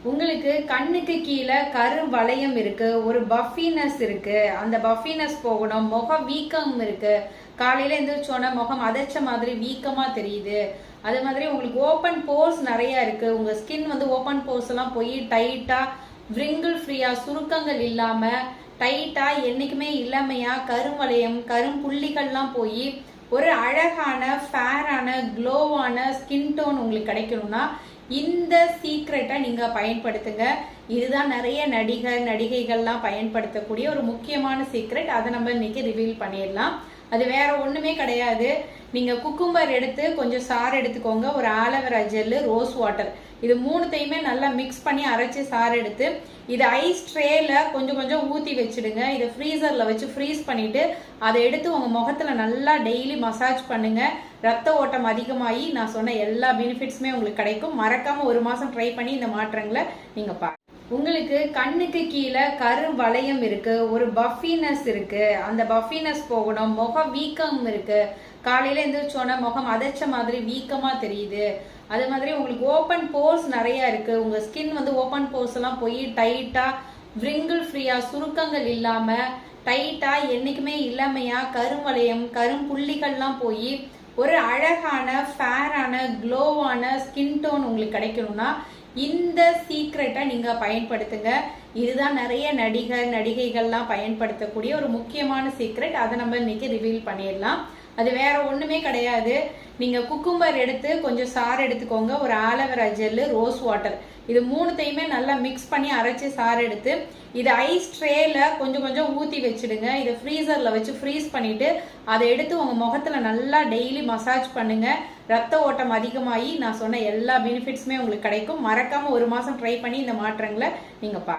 உங்களுக்கு கண்ணுக்கு கீழே கரு வளையம் இருக்கு, ஒரு பஃபினஸ் இருக்கு, அந்த பஃபினஸ் போகணும், முக வீக்கம் இருக்கு, காலையில எந்திரிச்சோன்னா முகம் அதச்ச மாதிரி வீக்கமா தெரியுது. அது மாதிரி உங்களுக்கு ஓப்பன் போர்ஸ் நிறைய இருக்கு, உங்க ஸ்கின் வந்து ஓப்பன் போர்ஸ் எல்லாம் போய் டைட்டா விரிங்கிள் ஃப்ரீயா சுருக்கங்கள் இல்லாம டைட்டா என்னைக்குமே இளமையா கருவளையம் கரும்புள்ளிகள்லாம் போய் ஒரு அழகான ஃபேரான க்ளோவான ஸ்கின் டோன் உங்களுக்கு கிடைக்கணும்னா இந்த சீக்ரெட்டை நீங்க பயன்படுத்துங்க. இதுதான் நிறைய நடிகைகள்லாம் பயன்படுத்தக்கூடிய ஒரு முக்கியமான சீக்ரெட். அதை நம்ம இன்னைக்கு ரிவீல் பண்ணிடலாம். அது வேற ஒண்ணுமே கிடையாது. நீங்க குக்கும்பர் எடுத்து கொஞ்சம் சாறு எடுத்துக்கோங்க, ஒரு ஆலோவேரா ஜெல்லு, ரோஸ் வாட்டர், இது மூணுத்தையுமே நல்லா மிக்ஸ் பண்ணி அரைச்சி சாறு எடுத்து இது ஐஸ் ட்ரேல கொஞ்சம் கொஞ்சம் ஊற்றி வச்சுடுங்க. இதை ஃப்ரீசர்ல வச்சு ஃப்ரீஸ் பண்ணிட்டு அதை எடுத்து உங்க முகத்துல நல்லா டெய்லி மசாஜ் பண்ணுங்க. ரத்த ஓட்டம் அதிகமாகி நான் சொன்ன எல்லா பெனிஃபிட்ஸுமே உங்களுக்கு கிடைக்கும். மறக்காம ஒரு மாசம் ட்ரை பண்ணி இந்த மாற்றங்களை நீங்க பாருங்க. உங்களுக்கு கண்ணுக்கு கீழே கரு வளையம் இருக்கு, ஒரு பஃபினஸ் இருக்கு, அந்த பஃபினஸ் போகணும், முக வீக்கம் இருக்கு, காலையில எந்திரிச்சோன்னா முகம் அதச்ச மாதிரி வீக்கமா தெரியுது. அது மாதிரி உங்களுக்கு ஓப்பன் போர்ஸ் நிறைய இருக்கு, உங்க ஸ்கின் வந்து ஓப்பன் போர்ஸ் எல்லாம் போய் டைட்டா விரிங்கிள் ஃப்ரீயா சுருக்கங்கள் இல்லாம டைட்டா என்னைக்குமே இளமையா கருவளையம் கரும்புள்ளிகள்லாம் போய் ஒரு அழகான ஃபேரான க்ளோவான ஸ்கின் டோன் உங்களுக்கு கிடைக்கணும்னா இந்த சீக்ரெட்டை நீங்க பயன்படுத்துங்க. இதுதான் நிறைய நடிகைகள்லாம் பயன்படுத்தக்கூடிய ஒரு முக்கியமான சீக்ரெட். அதை நம்ம இன்னைக்கு ரிவீல் பண்ணிடலாம். அது வேற ஒண்ணுமே கிடையாது. நீங்க குக்கும்பர் எடுத்து கொஞ்சம் சாறு எடுத்துக்கோங்க, ஒரு ஆலோவேரா ஜெல்லு, ரோஸ் வாட்டர், இது மூணுத்தையுமே நல்லா மிக்ஸ் பண்ணி அரைச்சி சாறு எடுத்து இது ஐஸ் ட்ரேல கொஞ்சம் கொஞ்சம் ஊற்றி வச்சுடுங்க. இதை ஃப்ரீசர்ல வச்சு ஃப்ரீஸ் பண்ணிட்டு அதை எடுத்து உங்க முகத்துல நல்லா டெய்லி மசாஜ் பண்ணுங்க. ரத்த ஓட்டம் அதிகமாகி நான் சொன்ன எல்லா பெனிஃபிட்ஸுமே உங்களுக்கு கிடைக்கும். மறக்காம ஒரு மாசம் ட்ரை பண்ணி இந்த மாற்றங்களை நீங்க பாருங்க.